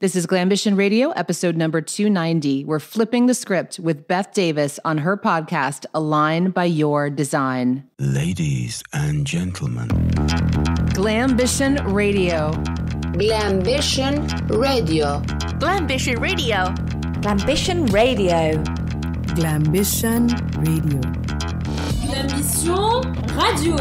This is Glambition Radio, episode number 290. We're flipping the script with Baeth Davis on her podcast, Align by Your Design. Ladies and gentlemen. Glambition Radio. Glambition Radio. Glambition Radio. Glambition Radio. Glambition Radio. Glambition Radio.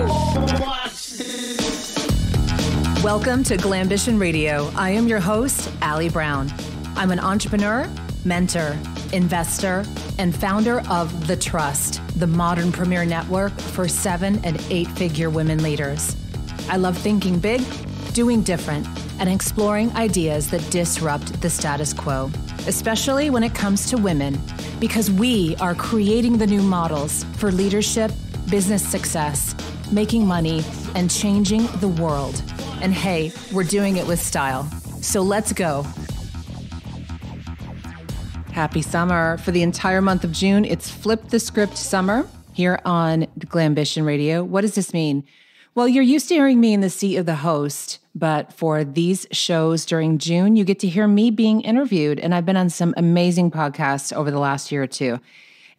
Welcome to Glambition Radio. I am your host, Allie Brown. I'm an entrepreneur, mentor, investor, and founder of The Trust, the modern premier network for 7- and 8-figure women leaders. I love thinking big, doing different, and exploring ideas that disrupt the status quo, especially when it comes to women, because we are creating the new models for leadership, business success, making money, and changing the world. And hey, we're doing it with style. So let's go. Happy summer. For the entire month of June, it's Flip the Script Summer here on Glambition Radio. What does this mean? Well, you're used to hearing me in the seat of the host, but for these shows during June, you get to hear me being interviewed. And I've been on some amazing podcasts over the last year or two.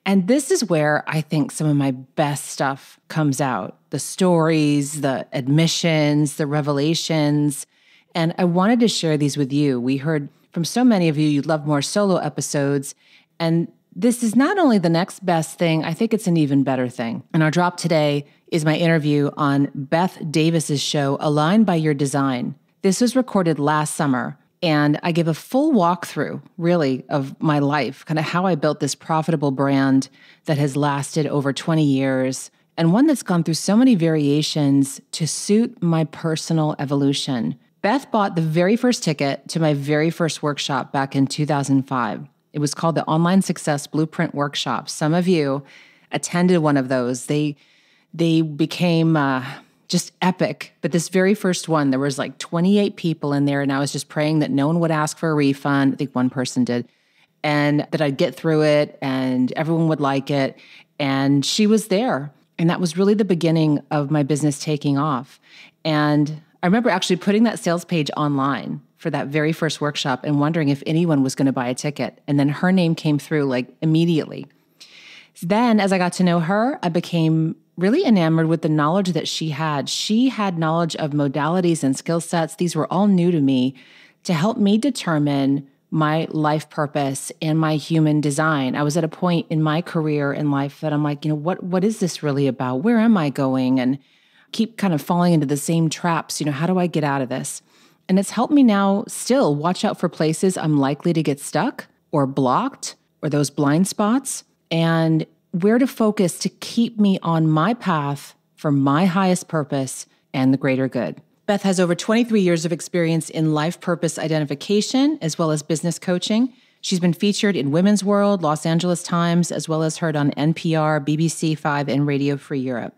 And this is where I think some of my best stuff comes out. The stories, the admissions, the revelations. And I wanted to share these with you. We heard from so many of you, you'd love more solo episodes. And this is not only the next best thing, I think it's an even better thing. And our drop today is my interview on Baeth Davis's show, Align by Your Design. This was recorded last summer. And I give a full walkthrough, really, of my life, kind of how I built this profitable brand that has lasted over 20 years, and one that's gone through so many variations to suit my personal evolution. Baeth bought the very first ticket to my very first workshop back in 2005. It was called the Online Success Blueprint Workshop. Some of you attended one of those. They became just epic. But this very first one, there was like 28 people in there, and I was just praying that no one would ask for a refund. I think one person did. And that I'd get through it and everyone would like it. And she was there. And that was really the beginning of my business taking off. And I remember actually putting that sales page online for that very first workshop and wondering if anyone was going to buy a ticket. And then her name came through like immediately. Then as I got to know her, I became really enamored with the knowledge that she had. She had knowledge of modalities and skill sets. These were all new to me to help me determine my life purpose and my human design. I was at a point in my career in life that I'm like, what is this really about? Where am I going? And keep kind of falling into the same traps. How do I get out of this? And it's helped me now still watch out for places I'm likely to get stuck or blocked or those blind spots, and where to focus to keep me on my path for my highest purpose and the greater good. Baeth has over 23 years of experience in life purpose identification, as well as business coaching. She's been featured in Women's World, Los Angeles Times, as well as heard on NPR, BBC 5, and Radio Free Europe.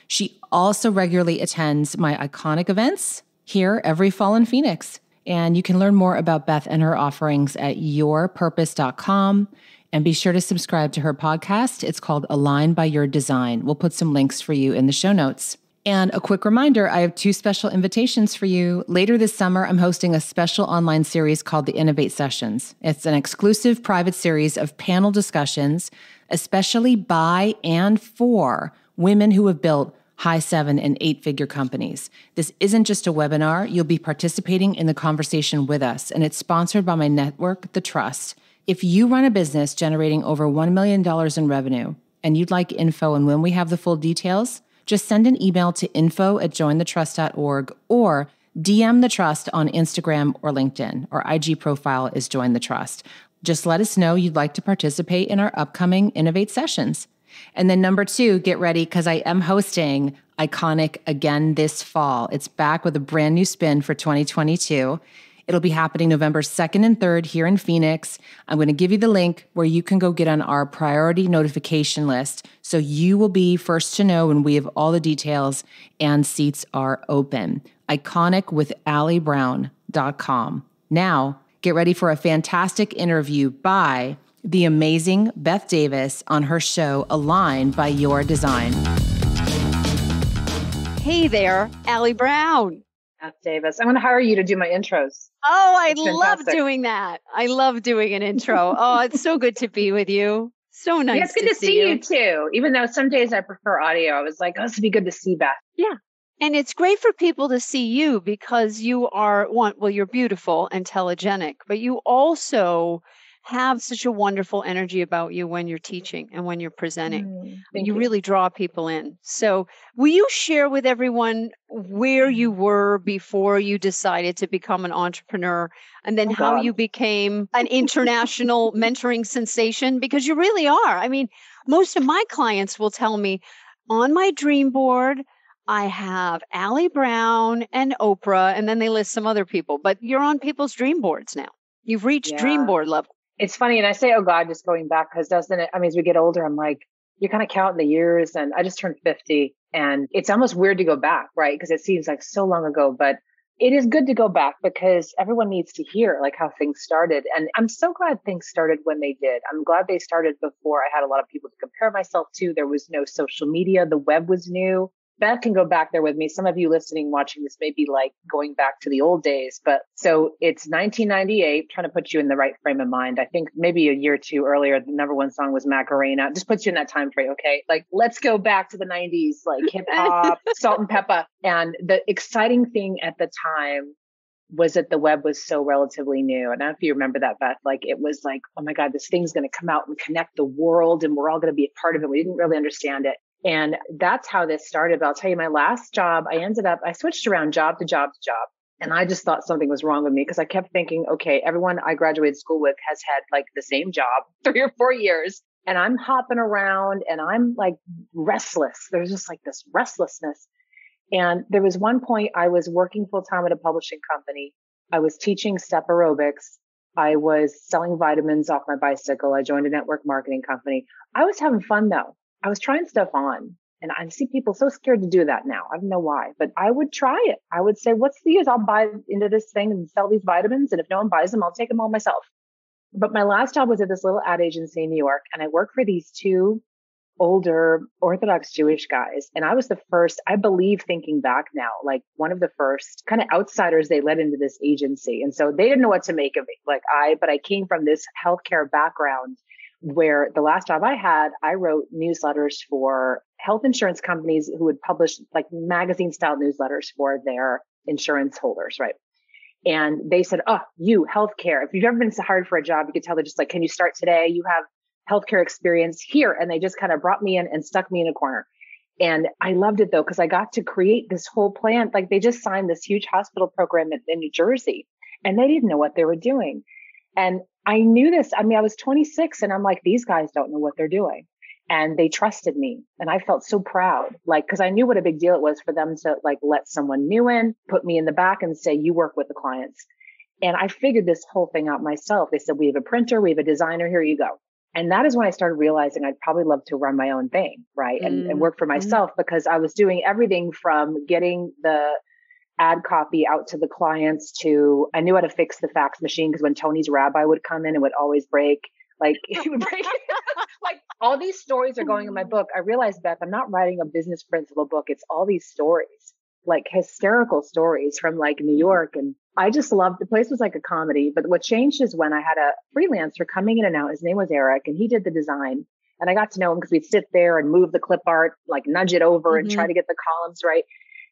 She also regularly attends my iconic events here every fall in Phoenix. And you can learn more about Baeth and her offerings at yourpurpose.com. And be sure to subscribe to her podcast. It's called Align by Your Design. We'll put some links for you in the show notes. And a quick reminder, I have 2 special invitations for you. Later this summer, I'm hosting a special online series called the Innovate Sessions. It's an exclusive private series of panel discussions, especially by and for women who have built high 7- and 8-figure companies. This isn't just a webinar. You'll be participating in the conversation with us, and it's sponsored by my network, The Trust. If you run a business generating over $1 million in revenue and you'd like info and when we have the full details, just send an email to info@jointhetrust.org or DM The Trust on Instagram or LinkedIn. Our IG profile is Join the Trust. Just let us know you'd like to participate in our upcoming Innovate sessions. And then number 2, get ready because I am hosting Iconic again this fall. It's back with a brand new spin for 2022. It'll be happening November 2nd and 3rd here in Phoenix. I'm going to give you the link where you can go get on our priority notification list so you will be first to know when we have all the details and seats are open. IconicwithAllieBrown.com. Now, get ready for a fantastic interview by the amazing Baeth Davis on her show, Align by Your Design. Hey there, Allie Brown. Baeth Davis. I'm going to hire you to do my intros. Oh, I It's love fantastic. doing that. I love doing an intro. Oh, it's so good to be with you. So nice Yeah, it's good to see you too. Even though some days I prefer audio, I was like, oh, this would be good to see Beth. Yeah. And it's great for people to see you because you are you're beautiful and telegenic, but you also have such a wonderful energy about you when you're teaching and when you're presenting. Thank You you. really draw people in. So will you share with everyone where you were before you decided to become an entrepreneur and then how you became an international mentoring sensation? Because you really are. I mean, most of my clients will tell me on my dream board, I have Allie Brown and Oprah, and then they list some other people, but you're on people's dream boards now. You've reached dream board level. It's funny. And I say, oh God, just going back, because doesn't it, I mean, as we get older, I'm like, you kind of count the years, and I just turned 50 and it's almost weird to go back, right? Because it seems like so long ago, but it is good to go back because everyone needs to hear like how things started. And I'm so glad things started when they did. I'm glad they started before I had a lot of people to compare myself to. There was no social media. The web was new. Beth can go back there with me. Some of you listening, watching this may be like going back to the old days. But so it's 1998, trying to put you in the right frame of mind. I think maybe a year or two earlier, the number one song was Macarena. Just puts you in that time frame. Okay. Like, let's go back to the 90s, like hip hop, Salt and Pepper. And the exciting thing at the time was that the web was so relatively new. And I don't know if you remember that, Beth, like it was like, oh my God, this thing's going to come out and connect the world and we're all going to be a part of it. We didn't really understand it. And that's how this started. But I'll tell you, my last job, I switched around job to job to job. And I just thought something was wrong with me because I kept thinking, okay, everyone I graduated school with has had like the same job 3 or 4 years. And I'm hopping around and I'm like restless. There's just like this restlessness. And there was one point I was working full time at a publishing company. I was teaching step aerobics. I was selling vitamins off my bicycle. I joined a network marketing company. I was having fun though. I was trying stuff on, and I see people so scared to do that now. I don't know why, but I would try it. I would say, what's the use? I'll buy into this thing and sell these vitamins. And if no one buys them, I'll take them all myself. But my last job was at this little ad agency in New York. And I worked for these two older Orthodox Jewish guys. And I was the first, I believe, thinking back now, like one of the first kind of outsiders they let into this agency. And so they didn't know what to make of me. But I came from this healthcare background where the last job I had, I wrote newsletters for health insurance companies who would publish like magazine style newsletters for their insurance holders, right? And they said, oh, you healthcare. If you've ever been hired for a job, you could tell they're just like, can you start today? You have healthcare experience here. And they just kind of brought me in and stuck me in a corner. And I loved it though, because I got to create this whole plan. Like they just signed this huge hospital program in New Jersey and they didn't know what they were doing. And I knew this. I mean, I was 26 and I'm like, these guys don't know what they're doing. And they trusted me. And I felt so proud, like, because I knew what a big deal it was for them to like let someone new in, put me in the back and say, you work with the clients. And I figured this whole thing out myself. They said, we have a printer, we have a designer, here you go. And that is when I started realizing I'd probably love to run my own thing, right? And work for myself because I was doing everything from getting the ad copy out to the clients to, I knew how to fix the fax machine because when Tony's rabbi would come in, it would always break. Like it would break. Like all these stories are going in my book. I realized, Beth, I'm not writing a business principle book. It's all these stories, like hysterical stories from like New York. And I just loved, the place was like a comedy. But what changed is when I had a freelancer coming in and out. His name was Eric and he did the design. And I got to know him because we'd sit there and move the clip art, like nudge it over and try to get the columns right.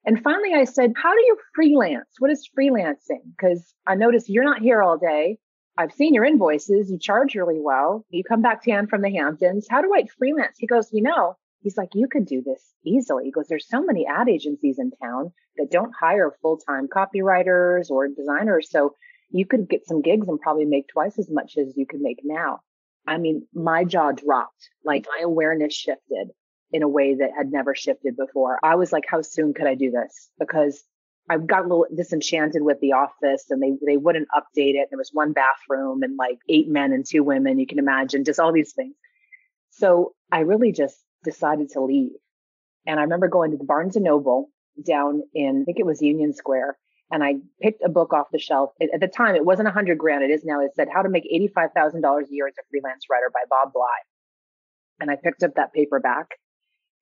And finally I said, how do you freelance? What is freelancing? Because I noticed you're not here all day. I've seen your invoices. You charge really well. You come back to from the Hamptons. How do I freelance? He goes, he's like, you could do this easily. He goes, there's so many ad agencies in town that don't hire full-time copywriters or designers. So you could get some gigs and probably make twice as much as you could make now. I mean, my jaw dropped, like my awareness shifted in a way that had never shifted before. I was like, how soon could I do this? Because I got a little disenchanted with the office and they wouldn't update it. There was one bathroom and like 8 men and 2 women. You can imagine just all these things. So I really just decided to leave. And I remember going to the Barnes and Noble down in, I think it was Union Square. And I picked a book off the shelf. At the time, it wasn't $100,000. It is now. It said How to Make $85,000 a Year as a Freelance Writer by Bob Bly. And I picked up that paperback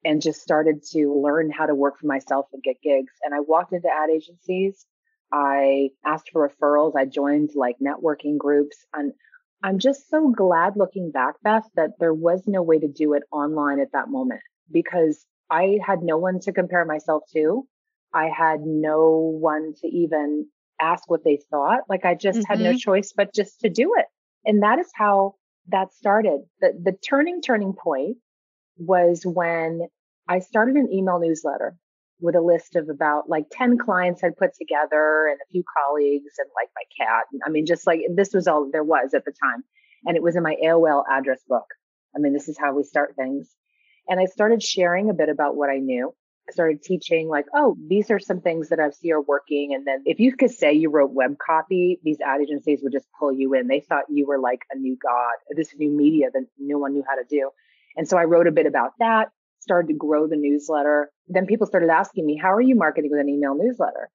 and just started to learn how to work for myself and get gigs. And I walked into ad agencies. I asked for referrals. I joined like networking groups. And I'm just so glad looking back, Beth, that there was no way to do it online at that moment because I had no one to compare myself to. I had no one to even ask what they thought. Like I just had no choice but just to do it. And that is how that started. The turning point was when I started an email newsletter with a list of about like 10 clients I'd put together and a few colleagues and like my cat. I mean, just like this was all there was at the time. And it was in my AOL address book. I mean, this is how we start things. And I started sharing a bit about what I knew. I started teaching like, oh, these are some things that I see are working. And then if you could say you wrote web copy, these ad agencies would just pull you in. They thought you were like a new god, this new media that no one knew how to do. And so I wrote a bit about that, started to grow the newsletter. Then people started asking me, how are you marketing with an email newsletter?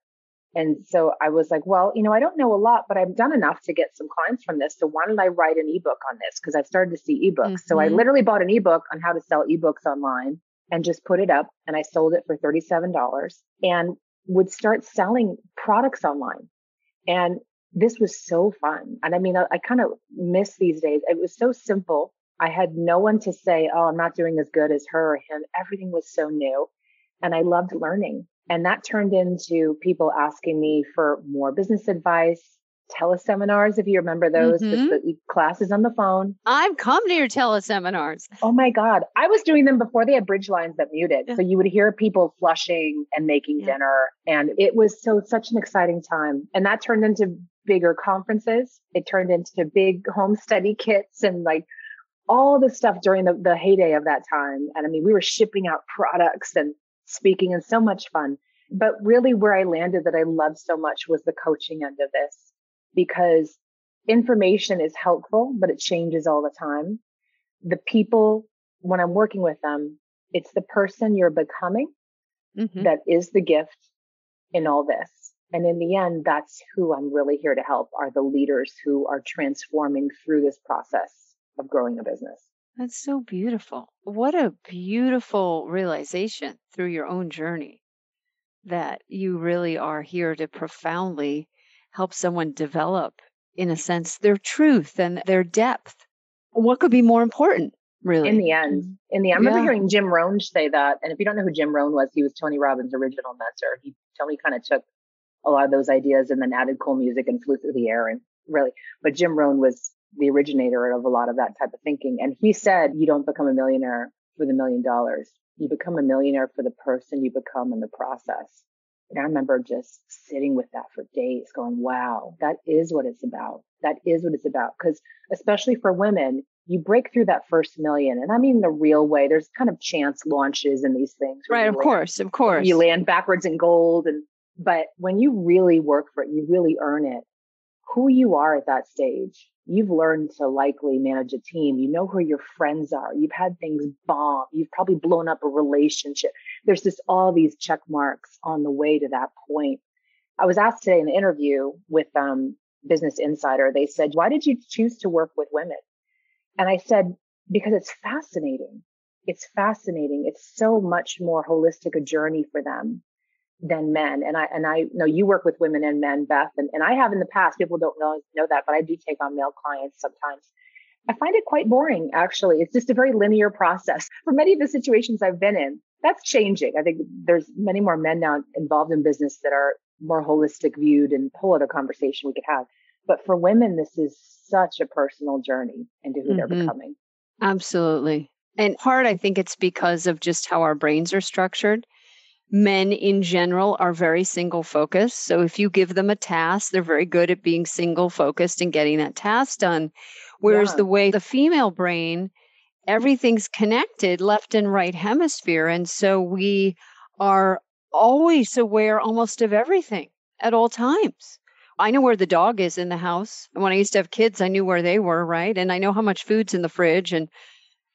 And so I was like, well, I don't know a lot, but I've done enough to get some clients from this. So why don't I write an ebook on this? Because I've started to see ebooks. So I literally bought an ebook on how to sell ebooks online and just put it up. And I sold it for $37 and would start selling products online. And this was so fun. And I mean, I kind of miss these days. It was so simple. I had no one to say, oh, I'm not doing as good as her or him. Everything was so new. And I loved learning. And that turned into people asking me for more business advice, teleseminars, if you remember those, just the classes on the phone. I've come to your teleseminars. Oh my God. I was doing them before they had bridge lines that muted. Yeah. So you would hear people flushing and making dinner. And it was such an exciting time. And that turned into bigger conferences. It turned into big home study kits and like all the stuff during the heyday of that time. And I mean, we were shipping out products and speaking and so much fun. But really where I landed that I loved so much was the coaching end of this, because information is helpful, but it changes all the time. The people, when I'm working with them, it's the person you're becoming that is the gift in all this. And in the end, that's who I'm really here to help, are the leaders who are transforming through this process of growing a business. That's so beautiful. What a beautiful realization through your own journey that you really are here to profoundly help someone develop, in a sense, their truth and their depth. What could be more important, really? In the end, I remember hearing Jim Rohn say that. And if you don't know who Jim Rohn was, he was Tony Robbins' original mentor. Tony kind of took a lot of those ideas and then added cool music and flew through the air and really, but Jim Rohn was the originator of a lot of that type of thinking. And he said, you don't become a millionaire for the $1 million. You become a millionaire for the person you become in the process. And I remember just sitting with that for days going, wow, that is what it's about. That is what it's about. Because especially for women, you break through that first million. And I mean, the real way, there's kind of chance launches in these things. Right. Of course. You land backwards in gold. But when you really work for it, you really earn it. Who you are at that stage, you've learned to likely manage a team. You know who your friends are. You've had things bomb. You've probably blown up a relationship. There's just all these check marks on the way to that point. I was asked today in the interview with Business Insider, they said, why did you choose to work with women? And I said, because it's fascinating. It's fascinating. It's so much more holistic a journey for them than men. And I know you work with women and men, Beth, and I have in the past. People don't know that, but I do take on male clients sometimes. I find it quite boring, actually. It's just a very linear process. For many of the situations I've been in, that's changing. I think there's many more men now involved in business that are more holistic viewed, and a whole other conversation we could have. But for women, this is such a personal journey into who they're becoming. Absolutely. And part, I think it's because of just how our brains are structured. Men in general are very single focused. So if you give them a task, they're very good at being single focused and getting that task done. Whereas the way the female brain, everything's connected left and right hemisphere. And so we are always aware almost of everything at all times. I know where the dog is in the house. And when I used to have kids, I knew where they were, right? And I know how much food's in the fridge. And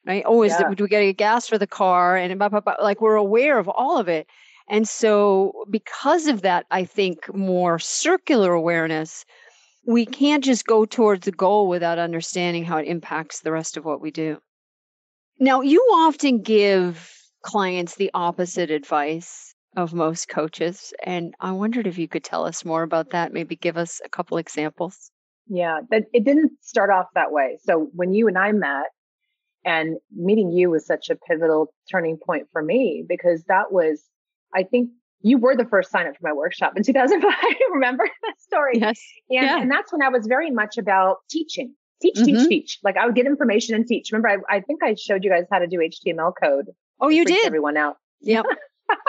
right, do we get gas for the car? And like we're aware of all of it. And so because of that, I think more circular awareness, we can't just go towards the goal without understanding how it impacts the rest of what we do. Now, you often give clients the opposite advice. of most coaches. And I wondered if you could tell us more about that, maybe give us a couple examples. Yeah, but it didn't start off that way. So when you and I met, and meeting you was such a pivotal turning point for me, because that was, I think you were the first sign up for my workshop in 2005. Remember that story? Yes. And that's when I was very much about teaching, teach. Like I would get information and teach. Remember, I think I showed you guys how to do HTML code. Oh, you did? Everyone out. Yep.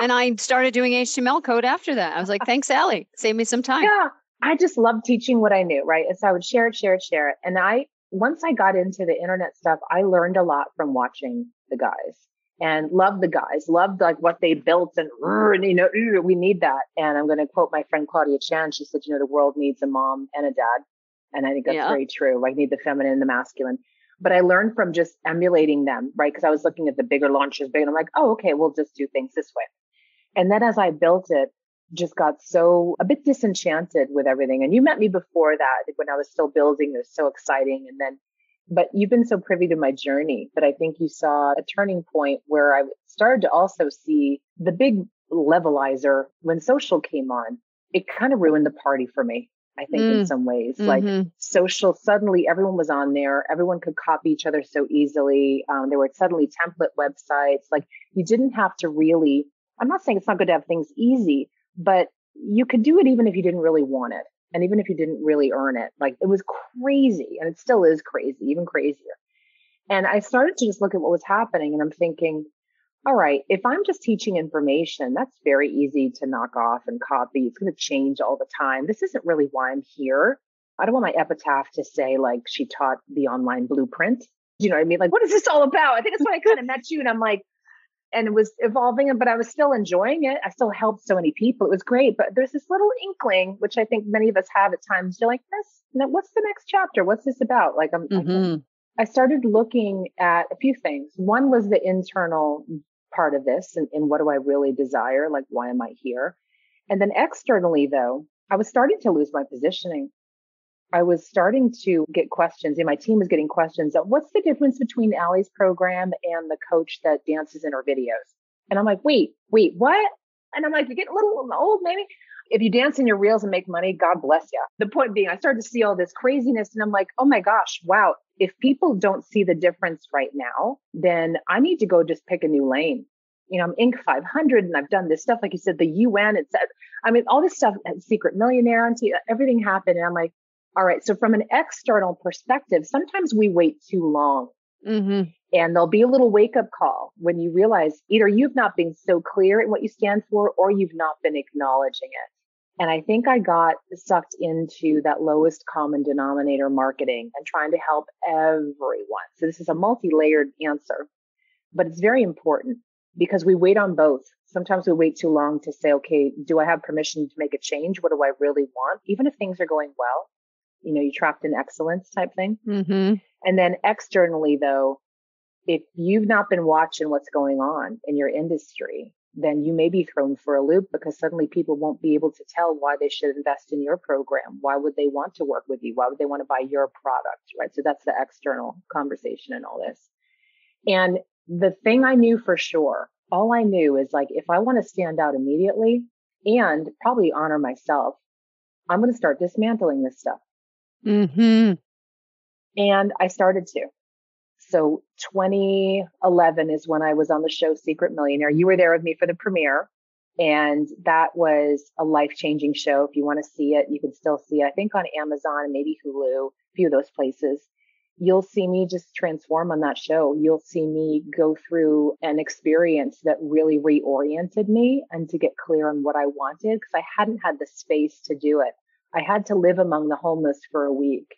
And I started doing HTML code after that. I was like, thanks, Allie. Save me some time. Yeah. I just loved teaching what I knew, right? And so I would share it. And once I got into the internet stuff, I learned a lot from watching the guys and loved the guys, loved like what they built and we need that. And I'm going to quote my friend Claudia Chan. She said, the world needs a mom and a dad. And I think that's very true. Like need the feminine and the masculine. But I learned from just emulating them, right? Because I was looking at the bigger launches, and I'm like, oh, okay, we'll just do things this way. And then as I built it, just got a bit disenchanted with everything. And you met me before that when I was still building. It was so exciting. But you've been so privy to my journey that I think you saw a turning point where I started to also see the big levelizer when social came on. It kind of ruined the party for me, I think, in some ways. Like social, suddenly everyone was on there. Everyone could copy each other so easily. There were suddenly template websites. Like you didn't have to really, I'm not saying it's not good to have things easy, but you could do it even if you didn't really want it. And even if you didn't really earn it. Like it was crazy. And it still is crazy, even crazier. And I started to just look at what was happening. And I'm thinking, all right, if I'm just teaching information, that's very easy to knock off and copy. It's going to change all the time. This isn't really why I'm here. I don't want my epitaph to say like she taught the online blueprint. You know what I mean? Like, what is this all about? I think that's when I kind of met you and I'm like, and it was evolving, but I was still enjoying it. I still helped so many people. It was great. But there's this little inkling, which I think many of us have at times. You're like, what's the next chapter? What's this about? Like, I started looking at a few things. One was the internal part of this and what do I really desire? Like, why am I here? And then externally, though, I was starting to lose my positioning. I was starting to get questions, and my team was getting questions of what's the difference between Allie's program and the coach that dances in her videos? And I'm like, wait, what? And I'm like, you're getting a little old, maybe. If you dance in your reels and make money, God bless you. The point being, I started to see all this craziness and I'm like, oh my gosh, wow. If people don't see the difference right now, then I need to go just pick a new lane. I'm Inc. 500 and I've done this stuff. Like you said, the UN, all this stuff, Secret Millionaire, and everything happened. And I'm like, all right. So from an external perspective, sometimes we wait too long. And there'll be a little wake up call when you realize either you've not been so clear in what you stand for or you've not been acknowledging it. And I think I got sucked into that lowest common denominator marketing and trying to help everyone. So this is a multi-layered answer, but it's very important because we wait on both. Sometimes we wait too long to say, okay, do I have permission to make a change? What do I really want? Even if things are going well, you're trapped in excellence type thing. And then externally, though, if you've not been watching what's going on in your industry, then you may be thrown for a loop because suddenly people won't be able to tell why they should invest in your program. Why would they want to work with you? Why would they want to buy your product, right? So that's the external conversation and all this. And the thing I knew for sure, all I knew is like, if I want to stand out immediately and probably honor myself, I'm going to start dismantling this stuff. And I started to. So 2011 is when I was on the show Secret Millionaire. You were there with me for the premiere. And that was a life-changing show. If you want to see it, you can still see it, I think on Amazon and maybe Hulu, a few of those places. You'll see me just transform on that show. You'll see me go through an experience that really reoriented me and to get clear on what I wanted because I hadn't had the space to do it. I had to live among the homeless for a week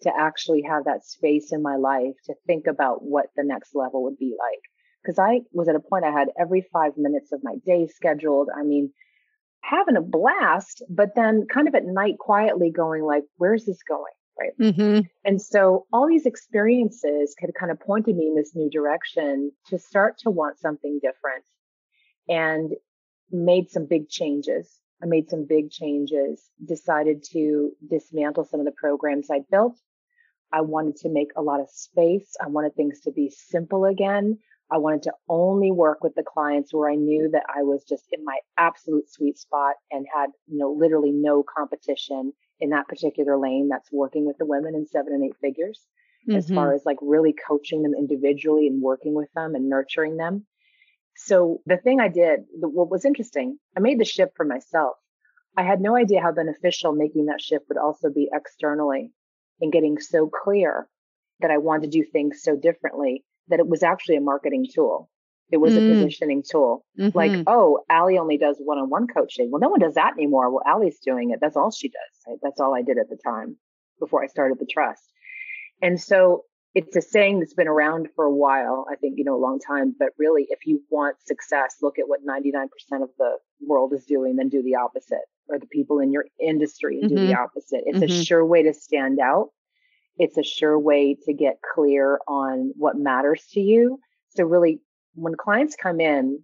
to actually have that space in my life to think about what the next level would be like. Because I was at a point I had every 5 minutes of my day scheduled. Having a blast, but then kind of at night quietly going like, where's this going? Right. And so all these experiences had kind of pointed me in this new direction to start to want something different and made some big changes. I made some big changes, decided to dismantle some of the programs I built. I wanted to make a lot of space. I wanted things to be simple again. I wanted to only work with the clients where I knew that I was just in my absolute sweet spot and had, literally no competition in that particular lane that's working with the women in 7 and 8 figures, as far as like really coaching them individually and working with them and nurturing them. So the thing I did, what was interesting, I made the shift for myself. I had no idea how beneficial making that shift would also be externally, and getting so clear that I wanted to do things so differently that it was actually a marketing tool. It was a positioning tool. Like, oh, Allie only does one-on-one coaching. Well, no one does that anymore. Well, Allie's doing it. That's all she does. Right? That's all I did at the time before I started the trust. And so it's a saying that's been around for a while, I think, a long time. But really, if you want success, look at what 99% of the world is doing, then do the opposite. Or the people in your industry and do the opposite. It's a sure way to stand out. It's a sure way to get clear on what matters to you. So really, when clients come in,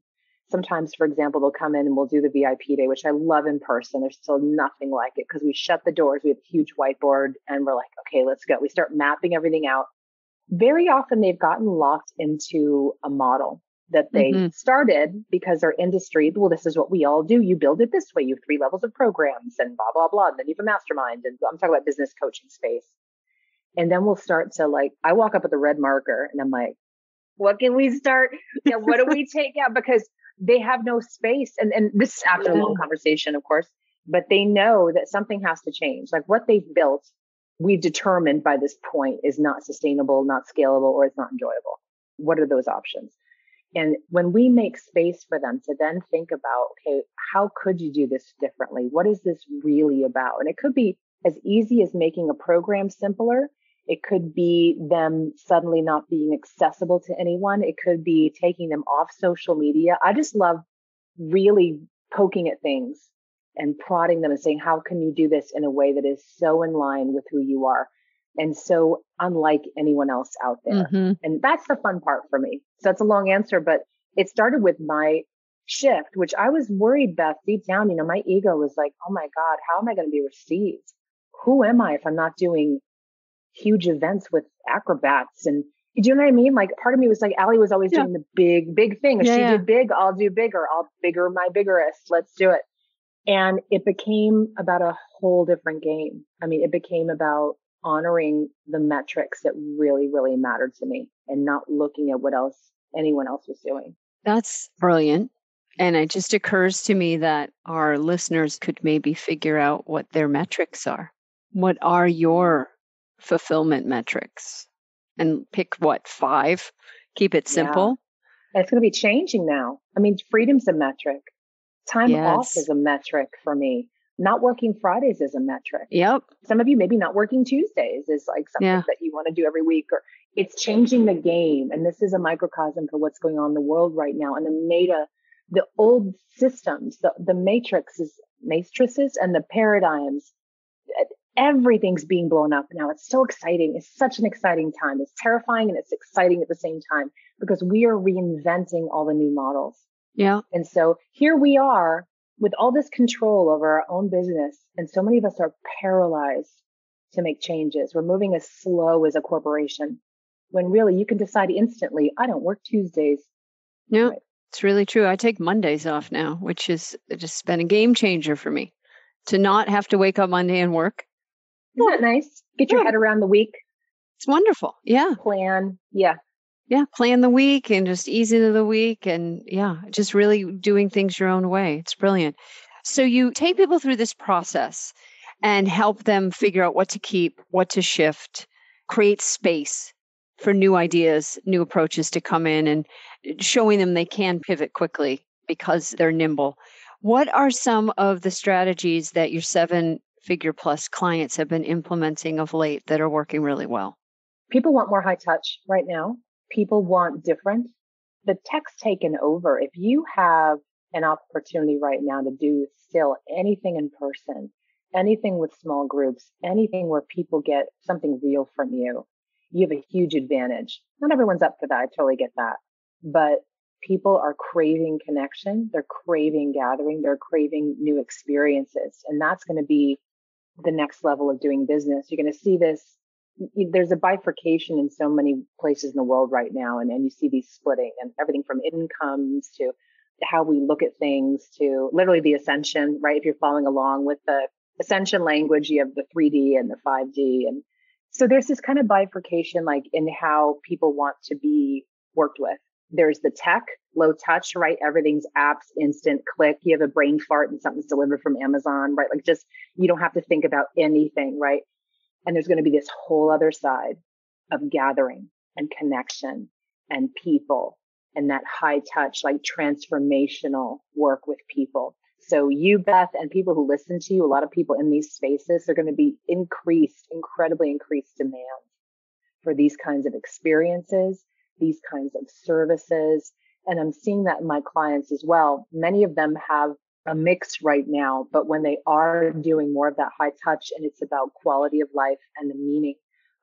sometimes, for example, they'll come in and we'll do the VIP day, which I love in person. There's still nothing like it because we shut the doors. We have a huge whiteboard and we're like, okay, let's go. We start mapping everything out. Very often they've gotten locked into a model that they started because our industry, well, this is what we all do. You build it this way. You have 3 levels of programs and blah, blah, blah. And then you have a mastermind. And I'm talking about business coaching space. And then we'll start to I walk up with a red marker and I'm like, what can we start? What do we take out? Because they have no space. And this is after a long conversation, of course, but they know that something has to change. Like what they've built, we've determined by this point is not sustainable, not scalable, or it's not enjoyable. What are those options? And when we make space for them to then think about, okay, how could you do this differently? What is this really about? And it could be as easy as making a program simpler. It could be them suddenly not being accessible to anyone. It could be taking them off social media. I just love really poking at things and prodding them and saying, how can you do this in a way that is so in line with who you are and so unlike anyone else out there? And that's the fun part for me. So that's a long answer, but it started with my shift, which I was worried, Beth, deep down, my ego was like, oh my God, how am I going to be received? Who am I if I'm not doing huge events with acrobats? And do you know what I mean? Like part of me was like, Allie was always doing the big thing. If she did big, I'll do bigger. I'll bigger my biggerest. Let's do it. And it became about a whole different game. I mean, it became about honoring the metrics that really, really mattered to me and not looking at what else anyone else was doing. That's brilliant. And it just occurs to me that our listeners could maybe figure out what their metrics are. What are your fulfillment metrics? And pick 5? Keep it simple. Yeah. It's going to be changing now. I mean, freedom's a metric. Time off is a metric for me. Not working Fridays is a metric. Yep. Some of you, maybe not working Tuesdays is like something that you want to do every week, or it's changing the game. And this is a microcosm for what's going on in the world right now. And the old systems, the matrices and the paradigms, everything's being blown up now. It's so exciting. It's such an exciting time. It's terrifying and it's exciting at the same time because we are reinventing all the new models. Yeah. And so here we are with all this control over our own business. And so many of us are paralyzed to make changes. We're moving as slow as a corporation when really you can decide instantly, I don't work Tuesdays. Yeah, it's really true. I take Mondays off now, which is just been a game changer for me to not have to wake up Monday and work. Isn't that nice? Get your head around the week. It's wonderful. Yeah. Plan. Yeah. Yeah. Plan the week and just ease into the week. And just really doing things your own way. It's brilliant. So you take people through this process and help them figure out what to keep, what to shift, create space for new ideas, new approaches to come in and showing them they can pivot quickly because they're nimble. What are some of the strategies that your 7-figure plus clients have been implementing of late that are working really well? People want more high touch right now. People want different. The tech's taken over. If you have an opportunity right now to do still anything in person, anything with small groups, anything where people get something real from you, you have a huge advantage. Not everyone's up for that. I totally get that. But people are craving connection. They're craving gathering. They're craving new experiences. And that's going to be the next level of doing business. You're going to see this there's a bifurcation in so many places in the world right now. And you see these splitting and everything from incomes to how we look at things to literally the ascension, right? If you're following along with the ascension language, you have the 3D and the 5D. And so there's this kind of bifurcation, like in how people want to be worked with. There's the tech, low touch, right? Everything's apps, instant click. You have a brain fart and something's delivered from Amazon, right? Like just, you don't have to think about anything, right? And there's going to be this whole other side of gathering and connection and people and that high touch, like transformational work with people. So you, Beth, and people who listen to you, a lot of people in these spaces are going to be incredibly increased demand for these kinds of experiences, these kinds of services. And I'm seeing that in my clients as well. Many of them have a mix right now, but when they are doing more of that high touch and it's about quality of life and the meaning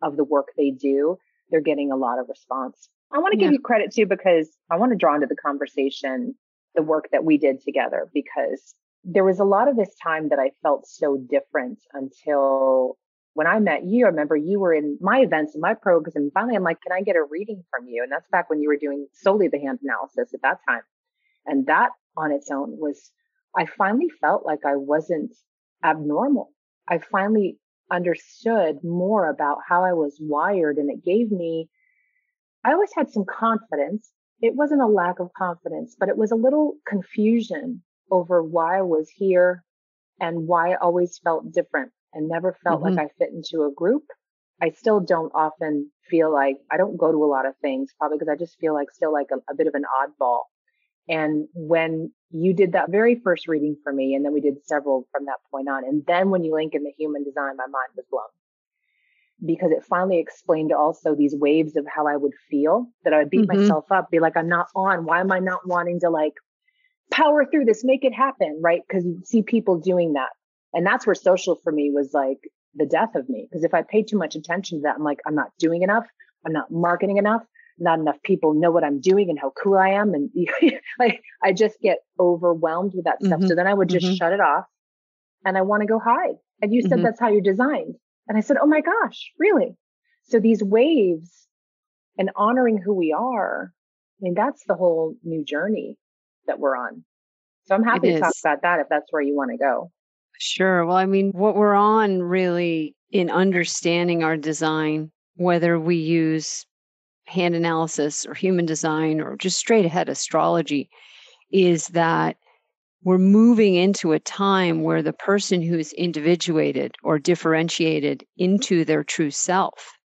of the work they do, they're getting a lot of response. I want to give you credit too, because I want to draw into the conversation the work that we did together, because there was a lot of this time that I felt so different until when I met you. I remember you were in my events and my programs, and finally I'm like, can I get a reading from you? And that's back when you were doing solely the hand analysis at that time. And that on its own was, I finally felt like I wasn't abnormal. I finally understood more about how I was wired, and it gave me, I always had some confidence. It wasn't a lack of confidence, but it was a little confusion over why I was here and why I always felt different and never felt like I fit into a group. I still don't often feel like, I don't go to a lot of things, probably because I just feel like still like a bit of an oddball. And when you did that very first reading for me, and then we did several from that point on, and then when you link in the human design, my mind was blown, because it finally explained also these waves of how I would feel, that I would beat myself up, be like, I'm not on. Why am I not wanting to like power through this, make it happen, right? Because you see people doing that. And that's where social for me was like the death of me. Because if I paid too much attention to that, I'm like, I'm not doing enough. I'm not marketing enough. Not enough people know what I'm doing and how cool I am. And like, I just get overwhelmed with that stuff. So then I would just shut it off and I want to go hide. And you said that's how you're designed. And I said, oh my gosh, really? So these waves and honoring who we are, I mean, that's the whole new journey that we're on. So I'm happy to talk about that if that's where you want to go. Sure. Well, I mean, what we're on really in understanding our design, whether we use hand analysis or human design or just straight ahead astrology, is that we're moving into a time where the person who's individuated or differentiated into their true self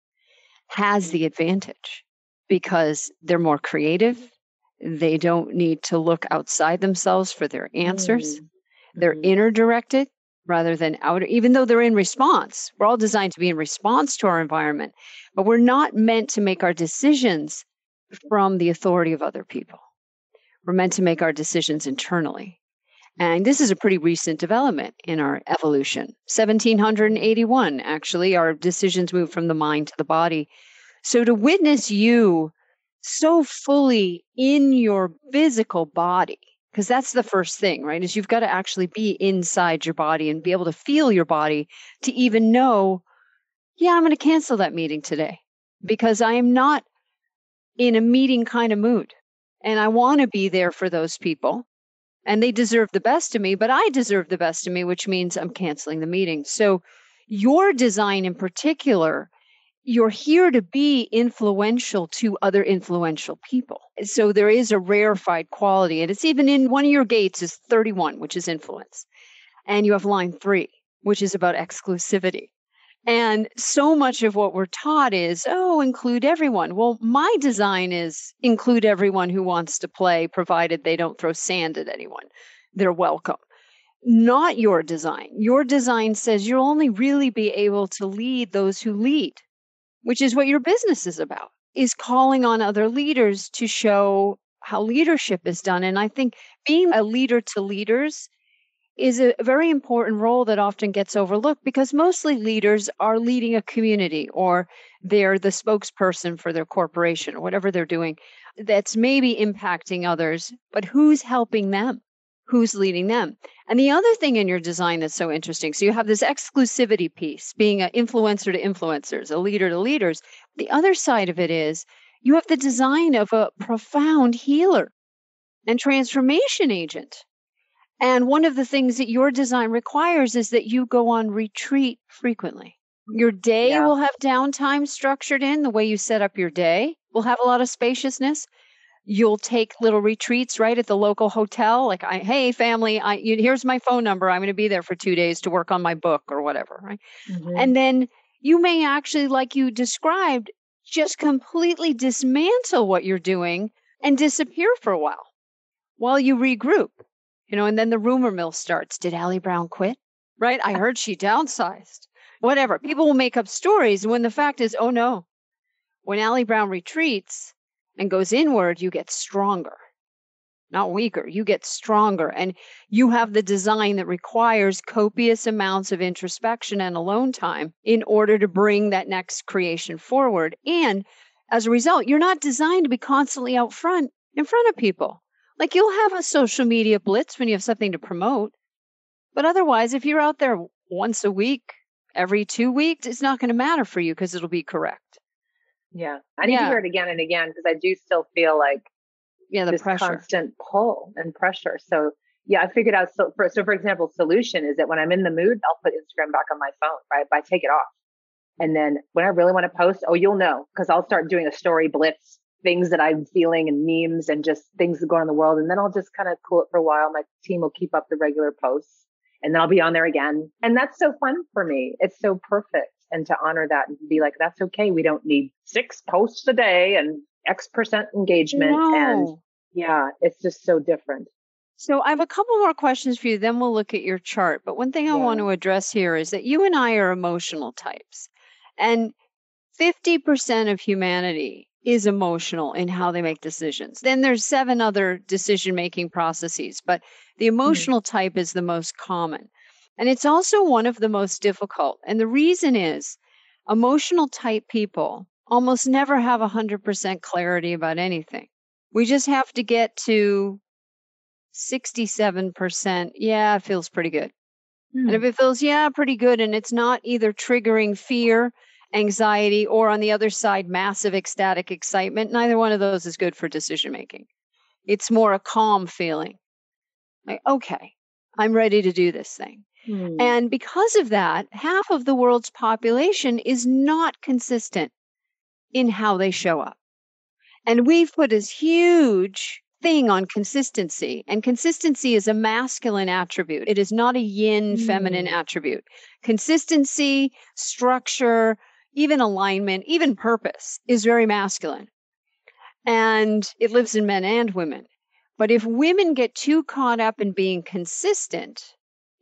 has the advantage because they're more creative. They don't need to look outside themselves for their answers. They're inner directed rather than outer, even though they're in response. We're all designed to be in response to our environment, but we're not meant to make our decisions from the authority of other people. We're meant to make our decisions internally. And this is a pretty recent development in our evolution. 1781, actually, our decisions moved from the mind to the body. So to witness you so fully in your physical body, because that's the first thing, right? Is you've got to actually be inside your body and be able to feel your body to even know, yeah, I'm going to cancel that meeting today because I am not in a meeting kind of mood. And I want to be there for those people. And they deserve the best of me, but I deserve the best of me, which means I'm canceling the meeting. So your design in particular, you're here to be influential to other influential people. So there is a rarefied quality. And it's even in one of your gates is 31, which is influence. And you have line 3, which is about exclusivity. And so much of what we're taught is, include everyone. Well, my design is include everyone who wants to play, provided they don't throw sand at anyone. They're welcome. Not your design. Your design says you'll only really be able to lead those who lead, which is what your business is about, is calling on other leaders to show how leadership is done. And I think being a leader to leaders is a very important role that often gets overlooked because mostly leaders are leading a community or they're the spokesperson for their corporation or whatever they're doing that's maybe impacting others, but who's helping them? who's leading them. And the other thing in your design that's so interesting, so you have this exclusivity piece, being an influencer to influencers, a leader to leaders. The other side of it is you have the design of a profound healer and transformation agent. And one of the things that your design requires is that you go on retreat frequently. Your day will have downtime structured in the way you set up your day. Will have a lot of spaciousness. You'll take little retreats right at the local hotel. Like, hey, family, here's my phone number. I'm going to be there for 2 days to work on my book or whatever. Right. Mm-hmm. And then you may actually, like you described, just completely dismantle what you're doing and disappear for a while you regroup, and then the rumor mill starts. Did Allie Brown quit? Right. I heard she downsized. Whatever. People will make up stories when the fact is, oh no, when Allie Brown retreats and goes inward, you get stronger, not weaker. You get stronger. And you have the design that requires copious amounts of introspection and alone time in order to bring that next creation forward. And as a result, you're not designed to be constantly in front of people. Like, you'll have a social media blitz when you have something to promote. But otherwise, if you're out there once a week, every 2 weeks, it's not going to matter for you because it'll be correct. Yeah. I need to hear it again and again because I do still feel like the this pressure. Constant pull and pressure. So I figured out. So for example, solution is that when I'm in the mood, I'll put Instagram back on my phone, right? I take it off. And then when I really want to post, you'll know, because I'll start doing a story blitz, things that I'm feeling and memes and just things that go on in the world. And then I'll just kind of cool it for a while. My team will keep up the regular posts and then I'll be on there again. And that's so fun for me. It's so perfect. And to honor that and be like, that's okay. We don't need 6 posts a day and X% engagement. No. And it's just so different. So I have a couple more questions for you. Then we'll look at your chart. But one thing I want to address here is that you and I are emotional types. And 50% of humanity is emotional in how they make decisions. Then there's 7 other decision-making processes. But the emotional type is the most common. And it's also one of the most difficult. And the reason is emotional type people almost never have 100% clarity about anything. We just have to get to 67%. Yeah, it feels pretty good. And if it feels, pretty good, and it's not either triggering fear, anxiety, or on the other side, massive ecstatic excitement, neither one of those is good for decision making. It's more a calm feeling. Like, okay, I'm ready to do this thing. And because of that, half of the world's population is not consistent in how they show up. And we've put this huge thing on consistency. And consistency is a masculine attribute. It is not a yin feminine attribute. Consistency, structure, even alignment, even purpose is very masculine. And it lives in men and women. But if women get too caught up in being consistent,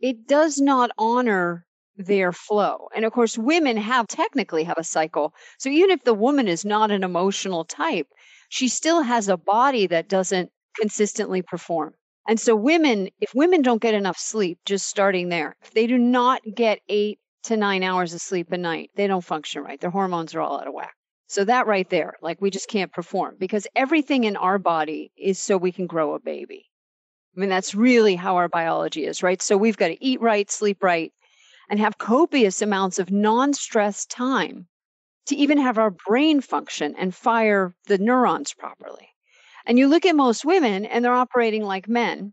it does not honor their flow. And of course, women technically have a cycle. So even if the woman is not an emotional type, she still has a body that doesn't consistently perform. And so if women don't get enough sleep, just starting there, if they do not get 8 to 9 hours of sleep a night, they don't function right. Their hormones are all out of whack. So that right there, like, we just can't perform because everything in our body is so we can grow a baby. I mean, that's really how our biology is, right? So we've got to eat right, sleep right, and have copious amounts of non-stress time to even have our brain function and fire the neurons properly. And you look at most women and they're operating like men.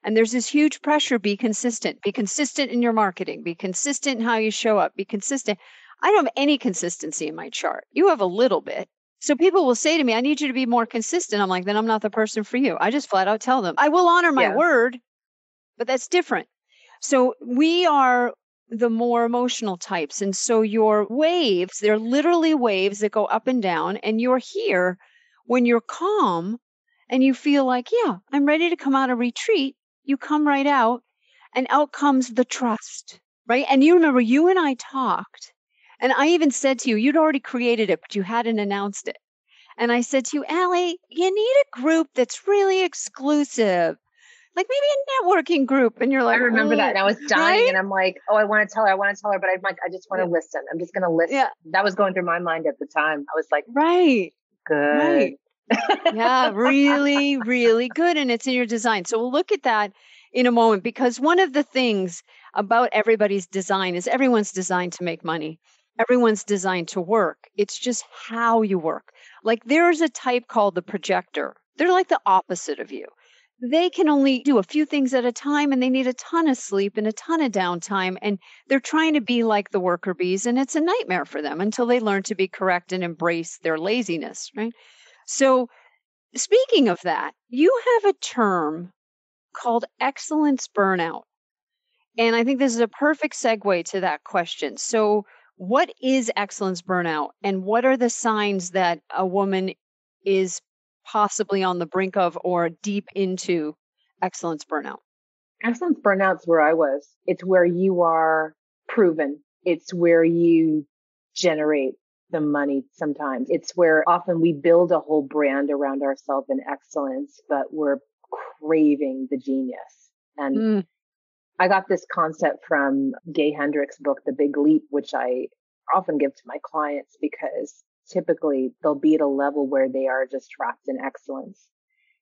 And there's this huge pressure, be consistent in your marketing, be consistent in how you show up, be consistent. I don't have any consistency in my chart. You have a little bit. So people will say to me, I need you to be more consistent. I'm like, then I'm not the person for you. I just flat out tell them, I will honor my word, but that's different. So we are the more emotional types. And so your waves, they're literally waves that go up and down. And you're here when you're calm and you feel like, I'm ready to come out of retreat. You come right out and out comes the trust, right? And you remember you and I talked. And I even said to you, you'd already created it, but you hadn't announced it. And I said to you, Allie, you need a group that's really exclusive, like maybe a networking group. And you're like, I remember that. And I was dying and I'm like, I want to tell her. But I'm like, I just want to listen. I'm just going to listen. Yeah. That was going through my mind at the time. I was like, good. Right. Yeah, really, really good. And it's in your design. So we'll look at that in a moment, because one of the things about everybody's design is everyone's designed to make money. Everyone's designed to work. It's just how you work. Like there's a type called the projector. They're like the opposite of you. They can only do a few things at a time, and they need a ton of sleep and a ton of downtime. And they're trying to be like the worker bees, and it's a nightmare for them until they learn to be correct and embrace their laziness, right? So speaking of that, you have a term called excellence burnout. And I think this is a perfect segue to that question. So what is excellence burnout, and what are the signs that a woman is possibly on the brink of or deep into excellence burnout? Excellence burnout's where I was. It's where you are proven. It's where you generate the money sometimes. It's where often we build a whole brand around ourselves in excellence, but we're craving the genius. And I got this concept from Gay Hendricks' book, The Big Leap, which I often give to my clients because typically they'll be at a level where they are just trapped in excellence.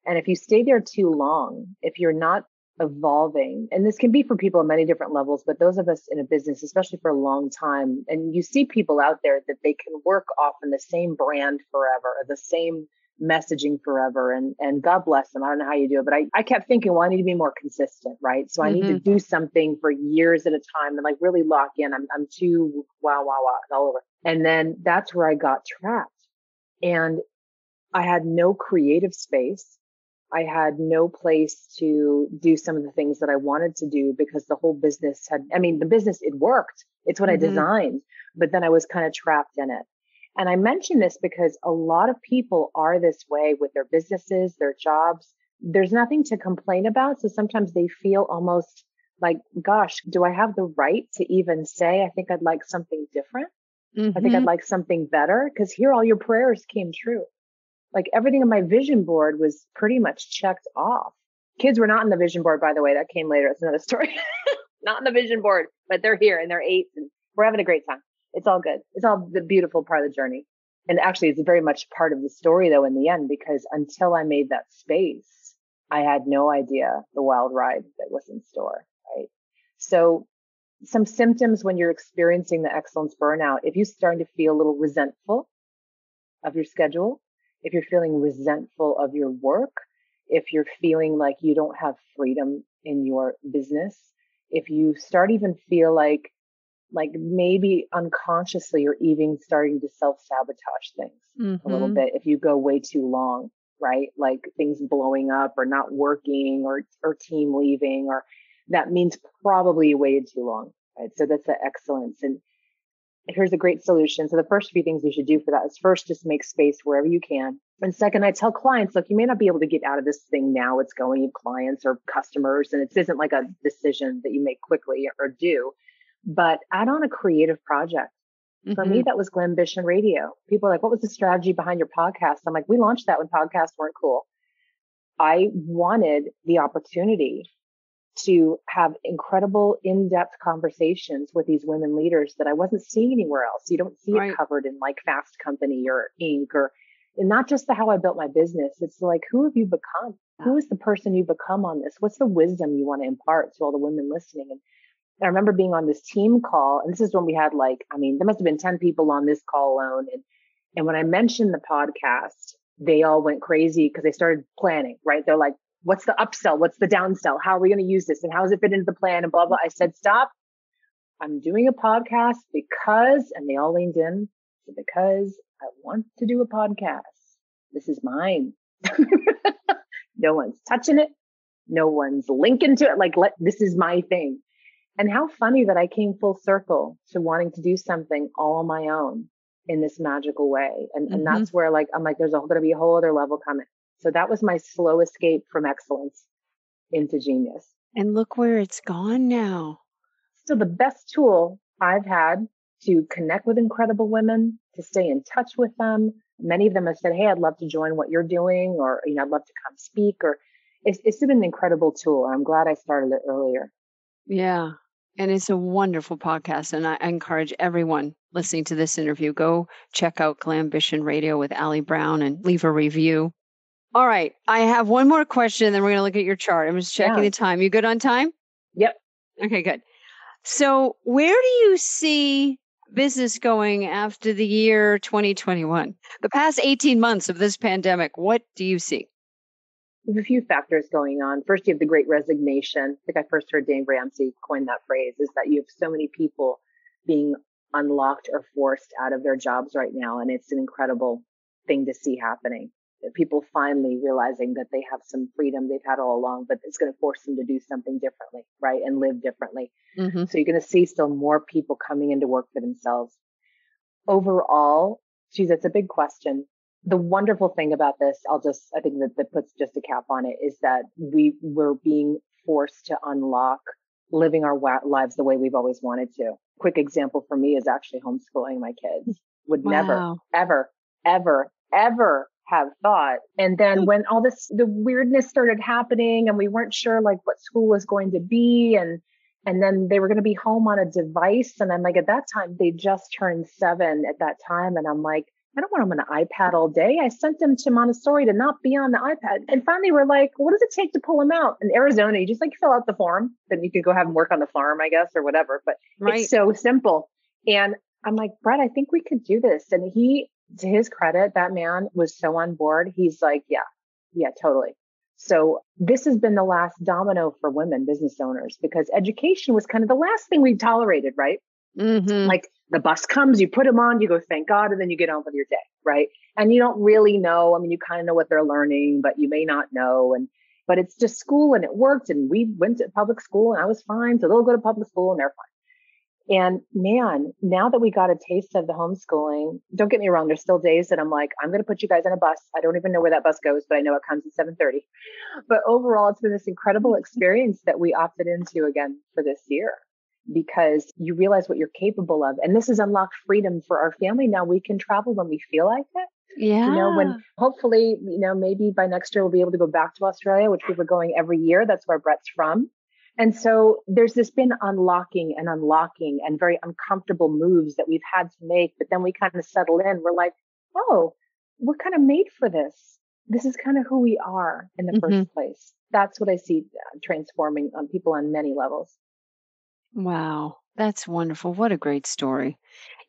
And if you stay there too long, if you're not evolving, and this can be for people at many different levels, but those of us in a business, especially for a long time, and you see people out there that they can work off in the same brand forever, the same messaging forever. And God bless them. I don't know how you do it, but I kept thinking, well, I need to be more consistent, right? So I need to do something for years at a time and like really lock in. I'm too wow, it's all over. And then that's where I got trapped. And I had no creative space. I had no place to do some of the things that I wanted to do because the whole business the business, it worked. It's what I designed, but then I was kind of trapped in it. And I mention this because a lot of people are this way with their businesses, their jobs. There's nothing to complain about. So sometimes they feel almost like, gosh, do I have the right to even say, I think I'd like something different? I think I'd like something better, because here all your prayers came true. Like everything on my vision board was pretty much checked off. Kids were not on the vision board, by the way. That came later. It's another story. Not on the vision board, but they're here and they're 8 and we're having a great time. It's all good. It's all the beautiful part of the journey. And actually, it's very much part of the story, though, in the end, because until I made that space, I had no idea the wild ride that was in store, right? So some symptoms when you're experiencing the excellence burnout, if you're starting to feel a little resentful of your schedule, if you're feeling resentful of your work, if you're feeling like you don't have freedom in your business, if you start even feel like maybe unconsciously you're even starting to self-sabotage things a little bit if you go way too long, right? Like things blowing up or not working or team leaving, or that means probably you waited too long, right? So that's the excellence. And here's a great solution. So the first few things you should do for that is first, just make space wherever you can. And second, I tell clients, look, you may not be able to get out of this thing now. It's going to clients or customers, and it isn't like a decision that you make quickly or do, but add on a creative project. For me, that was Glambition Radio. People are like, what was the strategy behind your podcast? I'm like, we launched that when podcasts weren't cool. I wanted the opportunity to have incredible in-depth conversations with these women leaders that I wasn't seeing anywhere else. You don't see it covered in like Fast Company or Inc. And not just how I built my business. It's like, who have you become? Who is the person you become on this? What's the wisdom you want to impart to all the women listening? And I remember being on this team call, and this is when we had there must have been 10 people on this call alone. And when I mentioned the podcast, they all went crazy because they started planning, right? They're like, what's the upsell? What's the downsell? How are we going to use this? And how does it fit into the plan? And blah, blah. I said, stop. I'm doing a podcast because, and they all leaned in, because I want to do a podcast. This is mine. No one's touching it. No one's linking to it. This is my thing. And how funny that I came full circle to wanting to do something all on my own in this magical way. And that's where I'm like, there's going to be a whole other level coming. So that was my slow escape from excellence into genius. And look where it's gone now. So the best tool I've had to connect with incredible women, to stay in touch with them. Many of them have said, hey, I'd love to join what you're doing, or, I'd love to come speak, or it's been an incredible tool. I'm glad I started it earlier. Yeah. And it's a wonderful podcast. And I encourage everyone listening to this interview, go check out Glambition Radio with Allie Brown and leave a review. All right. I have one more question, then we're going to look at your chart. I'm just checking the time. You good on time? Yep. Okay, good. So where do you see business going after the year 2021? The past 18 months of this pandemic, what do you see? There's a few factors going on. First, you have the Great Resignation. I think I first heard Dave Ramsey coin that phrase, is that you have so many people being unlocked or forced out of their jobs right now. And it's an incredible thing to see happening. People finally realizing that they have some freedom they've had all along, but it's going to force them to do something differently, right? And live differently. Mm-hmm. So you're going to see still more people coming into work for themselves. Overall, geez, that's a big question. The wonderful thing about this, I think that puts just a cap on it, is that we're being forced to unlock living our lives the way we've always wanted to. Quick example for me is actually homeschooling my kids. Would never, ever, ever, ever have thought. And then when all the weirdness started happening and we weren't sure like what school was going to be, and then they were going to be home on a device. And I'm like, at that time, they just turned 7 at that time. And I'm like, I don't want them on an iPad all day. I sent them to Montessori to not be on the iPad. And finally we're like, what does it take to pull them out? In Arizona, you just like fill out the form, then you could go have them work on the farm, I guess, or whatever. But It's so simple. And I'm like, Brett, I think we could do this. And he, to his credit, that man was so on board. He's like, yeah, totally. So this has been the last domino for women business owners, because education was kind of the last thing we tolerated, right? Mm-hmm. Like the bus comes, you put them on, you go, thank God, and then you get on with your day, right? And you don't really know. I mean, you kind of know what they're learning, but you may not know. But it's just school, and it worked. And we went to public school and I was fine. So they'll go to public school and they're fine. And man, now that we got a taste of the homeschooling, don't get me wrong, there's still days that I'm like, I'm going to put you guys on a bus. I don't even know where that bus goes, but I know it comes at 7:30. But overall, it's been this incredible experience that we opted into again for this year, because you realize what you're capable of. And this has unlocked freedom for our family. Now we can travel when we feel like it. Yeah. When hopefully, maybe by next year, we'll be able to go back to Australia, which we were going every year. That's where Brett's from. And so there's this been unlocking and very uncomfortable moves that we've had to make. But then we kind of settle in. We're like, oh, we're kind of made for this. This is kind of who we are in the first place. That's what I see transforming on people on many levels. Wow. That's wonderful. What a great story.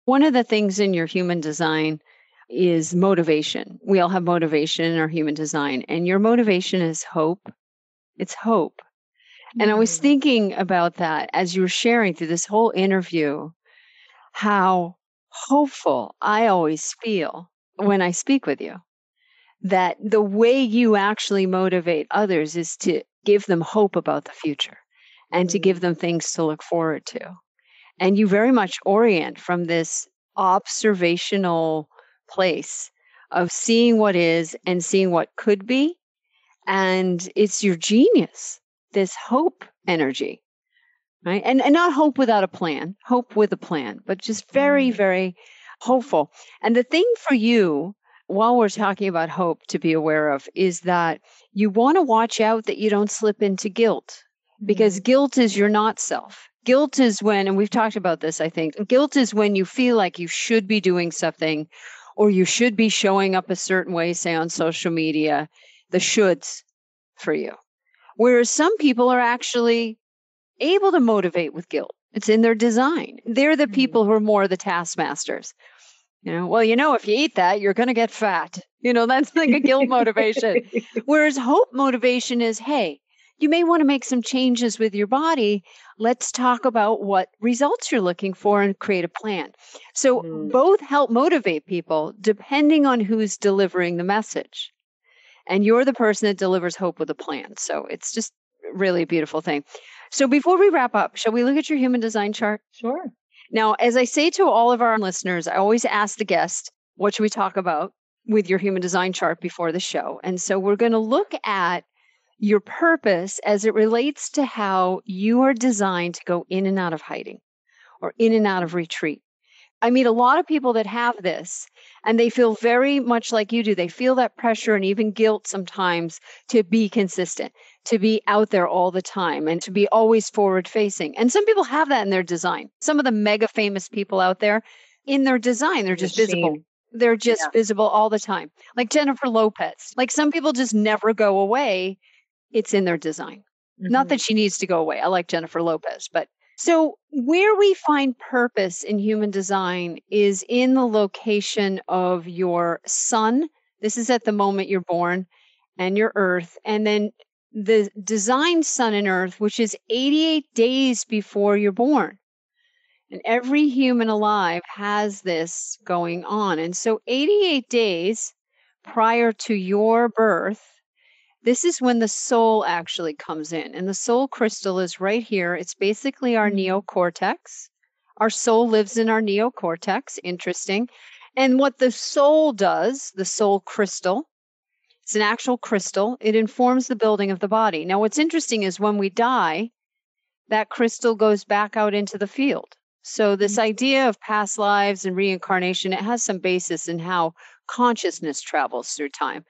One of the things in your human design is motivation. We all have motivation in our human design, and your motivation is hope. It's hope. And I was thinking about that as you were sharing through this whole interview, how hopeful I always feel when I speak with you, that the way you actually motivate others is to give them hope about the future and to give them things to look forward to. And you very much orient from this observational place of seeing what is and seeing what could be. And it's your genius, this hope energy, right? And not hope without a plan, hope with a plan, but just very, very hopeful. And the thing for you, while we're talking about hope to be aware of, is that you want to watch out that you don't slip into guilt, because guilt is your not self. Guilt is when, and we've talked about this, I think, guilt is when you feel like you should be doing something or you should be showing up a certain way, say on social media, the shoulds for you. Whereas some people are actually able to motivate with guilt. It's in their design. They're the people who are more the taskmasters. If you eat that, you're going to get fat. That's like a guilt motivation. Whereas hope motivation is, hey, you may want to make some changes with your body. Let's talk about what results you're looking for and create a plan. So both help motivate people depending on who's delivering the message. And you're the person that delivers hope with a plan. So it's just really a beautiful thing. So before we wrap up, shall we look at your human design chart? Sure. Now, as I say to all of our listeners, I always ask the guest, what should we talk about with your human design chart before the show? And so we're going to look at your purpose as it relates to how you are designed to go in and out of hiding or in and out of retreat. I meet a lot of people that have this, and they feel very much like you do. They feel that pressure and even guilt sometimes to be consistent, to be out there all the time, and to be always forward facing. And some people have that in their design. Some of the mega famous people out there, in their design, they're just visible. They're just visible all the time. Like Jennifer Lopez. Like some people just never go away. It's in their design. Not that she needs to go away. I like Jennifer Lopez. But so where we find purpose in human design is in the location of your sun. This is at the moment you're born, and your earth. And then the design sun and earth, which is 88 days before you're born. And every human alive has this going on. And so 88 days prior to your birth, this is when the soul actually comes in. And the soul crystal is right here. It's basically our neocortex. Our soul lives in our neocortex. Interesting. And what the soul does, the soul crystal, it's an actual crystal. It informs the building of the body. Now, what's interesting is when we die, that crystal goes back out into the field. So this idea of past lives and reincarnation, it has some basis in how consciousness travels through time.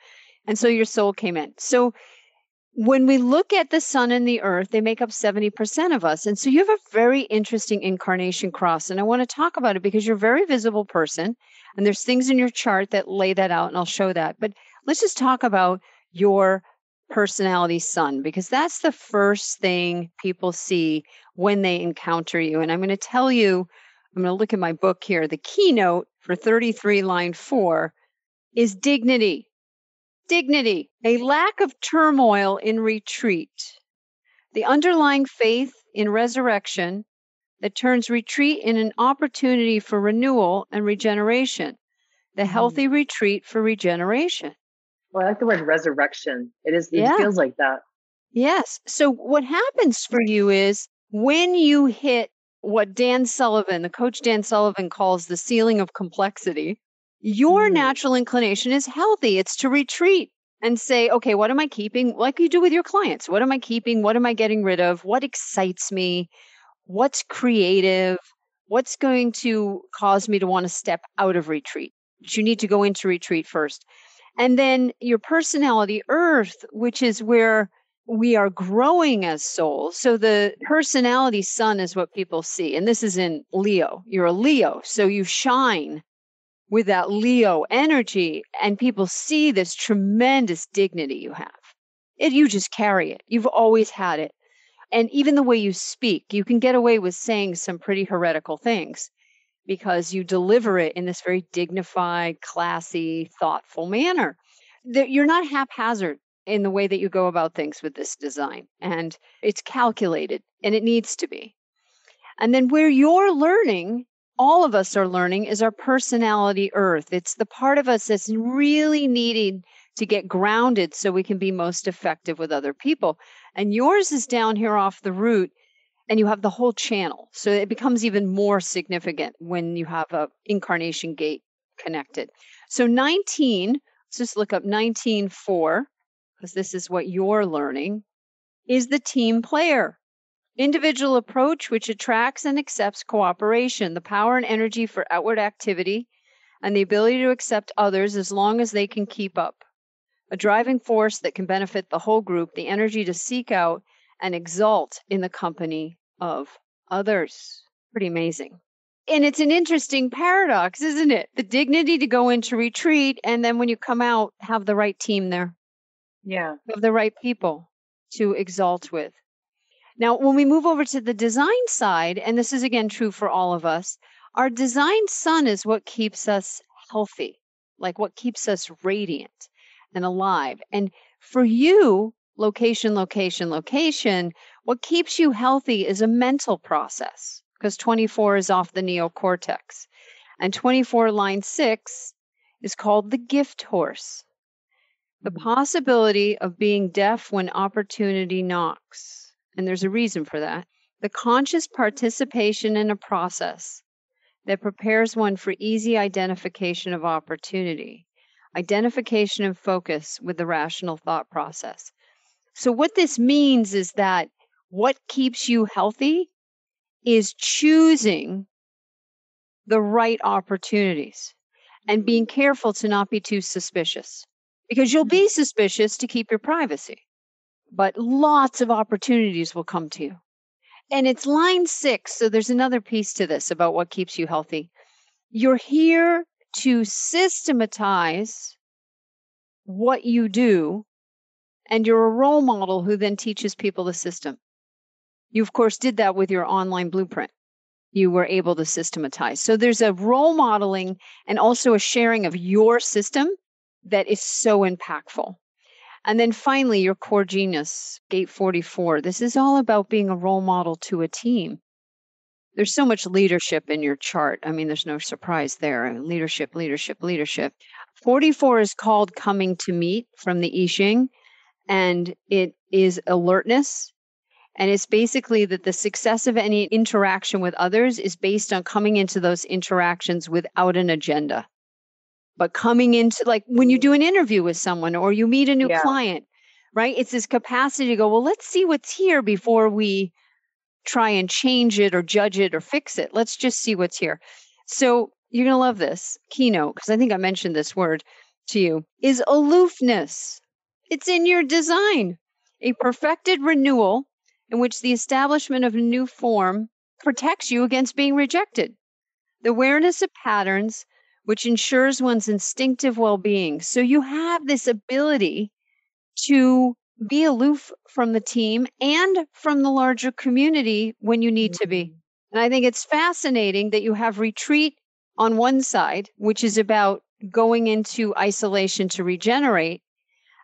And so your soul came in. So when we look at the sun and the earth, they make up 70% of us. And so you have a very interesting incarnation cross. And I want to talk about it because you're a very visible person. And there's things in your chart that lay that out, and I'll show that. But let's just talk about your personality sun, because that's the first thing people see when they encounter you. And I'm going to tell you, I'm going to look at my book here. The keynote for 33 line 4 is dignity. Dignity, a lack of turmoil in retreat. The underlying faith in resurrection that turns retreat in an opportunity for renewal and regeneration. The healthy retreat for regeneration. Well, I like the word resurrection. It feels like that. Yes. So what happens for you is when you hit what Dan Sullivan, the coach Dan Sullivan calls the ceiling of complexity, your natural inclination is healthy. It's to retreat and say, okay, what am I keeping? Like you do with your clients. What am I keeping? What am I getting rid of? What excites me? What's creative? What's going to cause me to want to step out of retreat? But you need to go into retreat first. And then your personality earth, which is where we are growing as souls. So the personality sun is what people see. And this is in Leo. You're a Leo. So you shine with that Leo energy, and people see this tremendous dignity you have. You just carry it. You've always had it. And even the way you speak, you can get away with saying some pretty heretical things because you deliver it in this very dignified, classy, thoughtful manner. You're not haphazard in the way that you go about things with this design. And it's calculated, and it needs to be. And then where you're learning, all of us are learning, is our personality earth. It's the part of us that's really needing to get grounded so we can be most effective with other people. And yours is down here off the root, and you have the whole channel. So it becomes even more significant when you have a incarnation gate connected. So 19, let's just look up 19.4, because this is what you're learning, is the team player. Individual approach, which attracts and accepts cooperation, the power and energy for outward activity, and the ability to accept others as long as they can keep up. A driving force that can benefit the whole group, the energy to seek out and exalt in the company of others. Pretty amazing. And it's an interesting paradox, isn't it? The dignity to go into retreat, and then when you come out, have the right team there. Yeah. Have the right people to exalt with. Now, when we move over to the design side, and this is again true for all of us, our design sun is what keeps us healthy, like what keeps us radiant and alive. And for you, location, location, location, what keeps you healthy is a mental process, because 24 is off the neocortex. And 24 line 6 is called the gift horse. The possibility of being deaf when opportunity knocks. And there's a reason for that. The conscious participation in a process that prepares one for easy identification of opportunity, identification and focus with the rational thought process. So what this means is that what keeps you healthy is choosing the right opportunities and being careful to not be too suspicious, because you'll be suspicious to keep your privacy. But lots of opportunities will come to you. And it's line 6. So there's another piece to this about what keeps you healthy. You're here to systematize what you do, and you're a role model who then teaches people the system. You, of course, did that with your online blueprint. You were able to systematize. So there's a role modeling and also a sharing of your system that is so impactful. And then finally, your core genius, gate 44. This is all about being a role model to a team. There's so much leadership in your chart. I mean, there's no surprise there. Leadership, leadership, leadership. 44 is called coming to meet from the I Ching, and it is alertness. And it's basically that the success of any interaction with others is based on coming into those interactions without an agenda. But coming into, like when you do an interview with someone or you meet a new client, right? It's this capacity to go, well, let's see what's here before we try and change it or judge it or fix it. Let's just see what's here. So you're going to love this keynote, because I think I mentioned this word to you, is aloofness. It's in your design, a perfected renewal in which the establishment of a new form protects you against being rejected. The awareness of patterns, which ensures one's instinctive well-being. So you have this ability to be aloof from the team and from the larger community when you need to be. And I think it's fascinating that you have retreat on one side, which is about going into isolation to regenerate.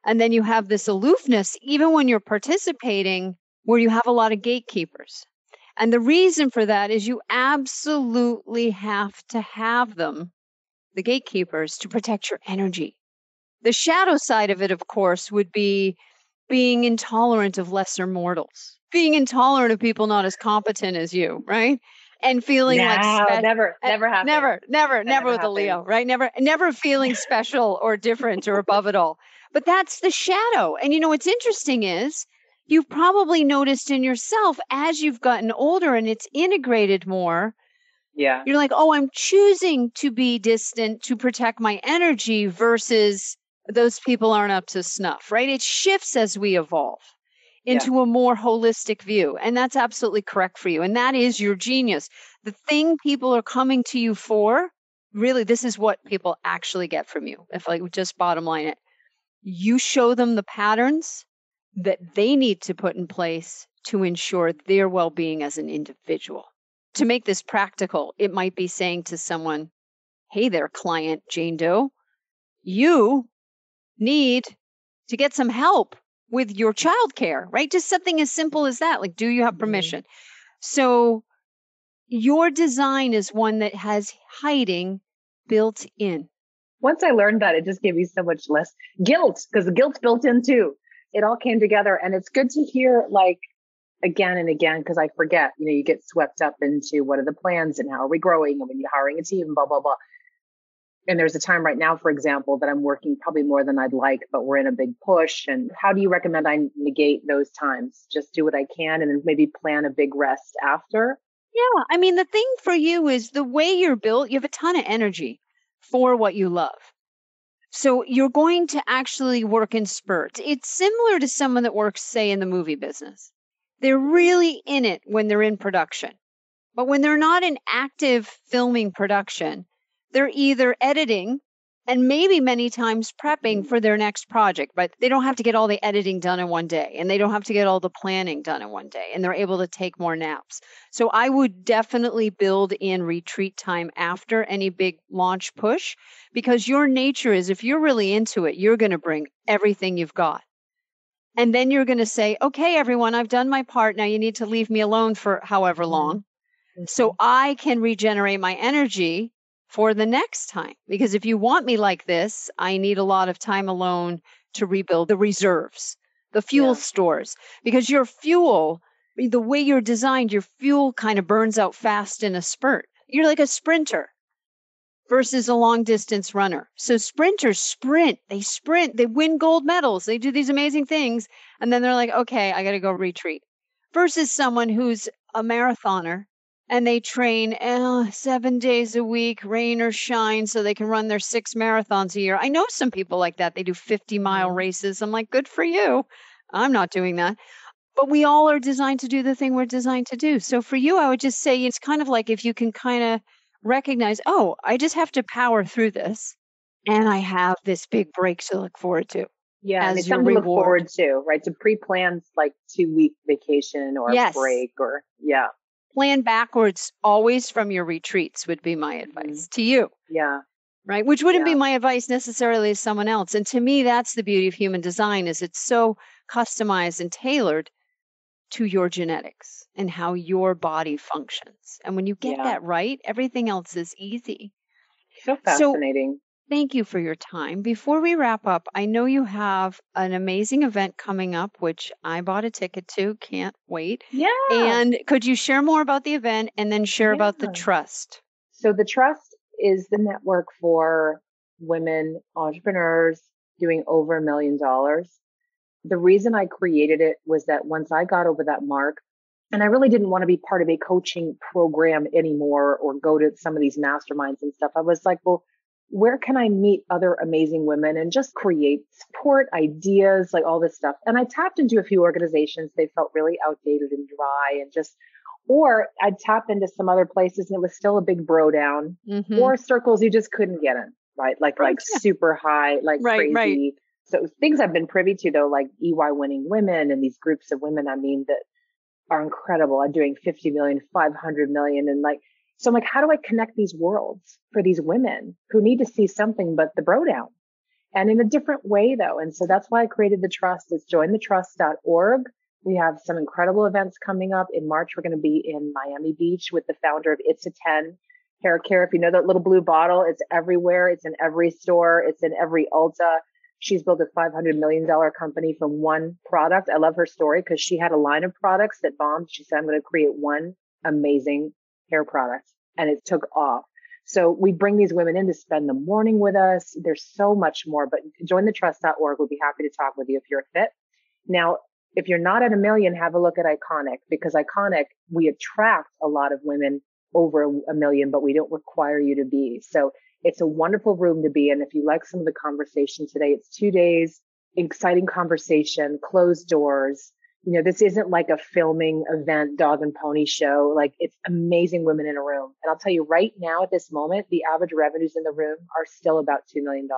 And then you have this aloofness, even when you're participating, where you have a lot of gatekeepers. And the reason for that is you absolutely have to have them, the gatekeepers, to protect your energy. The shadow side of it, of course, would be being intolerant of lesser mortals, being intolerant of people not as competent as you, right? And feeling never happened. Never with a Leo, right? Never feeling special or different or above it all. But that's the shadow. And you know, what's interesting is you've probably noticed in yourself as you've gotten older and it's integrated more. Yeah. You're like, oh, I'm choosing to be distant to protect my energy versus those people aren't up to snuff, right? It shifts as we evolve into a more holistic view. And that's absolutely correct for you. And that is your genius. The thing people are coming to you for, really, this is what people actually get from you. If I just bottom line it, you show them the patterns that they need to put in place to ensure their well-being as an individual. To make this practical, it might be saying to someone, hey there, client Jane Doe, you need to get some help with your childcare, right? Just something as simple as that. Like, do you have permission? So your design is one that has hiding built in. Once I learned that, it just gave me so much less guilt, because the guilt's built in too. It all came together, and it's good to hear, like, again and again, because I forget, you get swept up into what are the plans and how are we growing and when you're hiring a team, blah, blah, blah. And there's a time right now, for example, that I'm working probably more than I'd like, but we're in a big push. And how do you recommend I negate those times? Just do what I can and then maybe plan a big rest after? Yeah. I mean, the thing for you is the way you're built, you have a ton of energy for what you love. So you're going to actually work in spurts. It's similar to someone that works, say, in the movie business. They're really in it when they're in production. But when they're not in active filming production, they're either editing and maybe many times prepping for their next project, but they don't have to get all the editing done in one day, and they don't have to get all the planning done in one day, and they're able to take more naps. So I would definitely build in retreat time after any big launch push, because your nature is, if you're really into it, you're going to bring everything you've got. And then you're going to say, okay, everyone, I've done my part. Now you need to leave me alone for however long, so I can regenerate my energy for the next time. Because if you want me like this, I need a lot of time alone to rebuild the reserves, the fuel stores. Because your fuel, the way you're designed, your fuel kind of burns out fast in a spurt. You're like a sprinter versus a long distance runner. So sprinters sprint, they win gold medals, they do these amazing things. And then they're like, okay, I got to go retreat. Versus someone who's a marathoner, and they train 7 days a week, rain or shine, so they can run their 6 marathons a year. I know some people like that. They do 50-mile races. I'm like, good for you. I'm not doing that. But we all are designed to do the thing we're designed to do. So for you, I would just say it's kind of like if you can kind of recognize, oh, I just have to power through this. And I have this big break to look forward to. Yeah, and as it's your something to look reward. forward to, right? To pre-plan like 2-week vacation or Yes. break or, yeah. Plan backwards always from your retreats would be my advice to you, Yeah. right? Which wouldn't be Yeah. my advice necessarily to someone else. And to me, that's the beauty of human design, is it's so customized and tailored to your genetics and how your body functions. And when you get Yeah. that right, everything else is easy. So fascinating. Thank you for your time. Before we wrap up, I know you have an amazing event coming up, which I bought a ticket to. Can't wait. Yeah. And could you share more about the event and then share about the Yeah. trust? So the Trust is the network for women entrepreneurs doing over $1 million. The reason I created it was that once I got over that mark, and I really didn't want to be part of a coaching program anymore or go to some of these masterminds and stuff. I was like, well, where can I meet other amazing women and just create support, ideas, like all this stuff? And I tapped into a few organizations. They felt really outdated and dry and just, or I'd tap into some other places and it was still a big bro down, or circles you just couldn't get in, right? Like super high, like Right, crazy. right. So things I've been privy to though, like EY winning women and these groups of women, I mean, that are incredible. I'm doing 50 million, 500 million. And like, so I'm like, how do I connect these worlds for these women who need to see something but the bro down and in a different way though? And so that's why I created the Trust. It's jointhetrust.org. We have some incredible events coming up. In March, we're going to be in Miami Beach with the founder of It's a 10 Hair Care. If you know that little blue bottle, it's everywhere. It's in every store. It's in every Ulta. She's built a $500 million company from one product. I love her story because she had a line of products that bombed. She said, I'm going to create one amazing hair product. And it took off. So we bring these women in to spend the morning with us. There's so much more, but jointhetrust.org. We'll be happy to talk with you if you're a fit. Now, if you're not at $1 million, have a look at Iconic, because Iconic, we attract a lot of women over $1 million, but we don't require you to be. So it's a wonderful room to be in. If you like some of the conversation today, it's 2 days, exciting conversation, closed doors. You know, this isn't like a filming event, dog and pony show. Like it's amazing women in a room. And I'll tell you right now at this moment, the average revenues in the room are still about $2 million.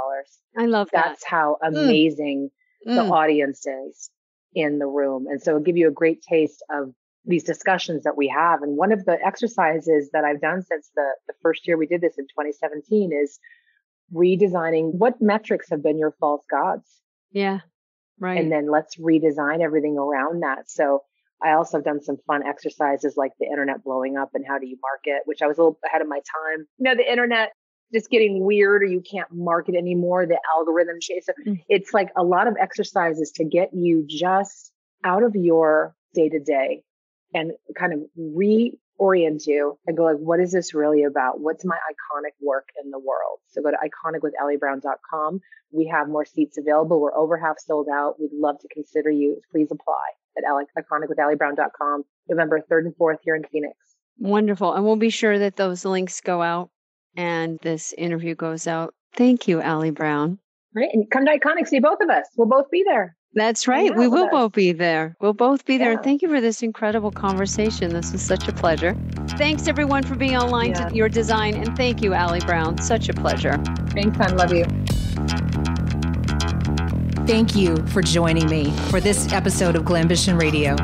I love that. That's how amazing the audience is in the room. And so it'll give you a great taste of these discussions that we have. And one of the exercises that I've done since the first year we did this in 2017 is redesigning what metrics have been your false gods. Yeah. Right. And then let's redesign everything around that. So I also have done some fun exercises like the internet blowing up and how do you market, which I was a little ahead of my time. You know, the internet just getting weird or you can't market anymore. The algorithm change. So it's like a lot of exercises to get you just out of your day to day and kind of reorient you and go like, what is this really about? What's my iconic work in the world? So go to iconicwithallybrown.com. We have more seats available. We're over half sold out. We'd love to consider you. Please apply at iconicwithallybrown.com, November 3rd and 4th here in Phoenix. Wonderful. And we'll be sure that those links go out and this interview goes out. Thank you, Allie Brown. Right. And come to Iconic, see both of us. We'll both be there. That's right. We will both be there. We'll both be there. Yeah. And thank you for this incredible conversation. This was such a pleasure. Thanks, everyone, for being online to Your Design. And thank you, Allie Brown. Such a pleasure. Thanks, hon. Love you. Thank you for joining me for this episode of Glambition Radio.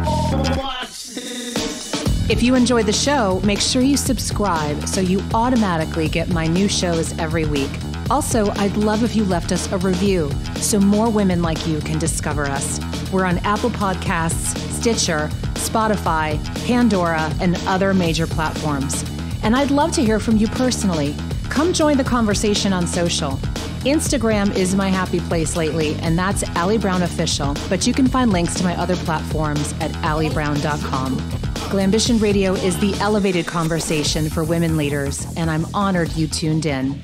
If you enjoyed the show, make sure you subscribe so you automatically get my new shows every week. Also, I'd love if you left us a review so more women like you can discover us. We're on Apple Podcasts, Stitcher, Spotify, Pandora, and other major platforms. And I'd love to hear from you personally. Come join the conversation on social. Instagram is my happy place lately, and that's Allie Brown Official, but you can find links to my other platforms at allybrown.com. Glambition Radio is the elevated conversation for women leaders, and I'm honored you tuned in.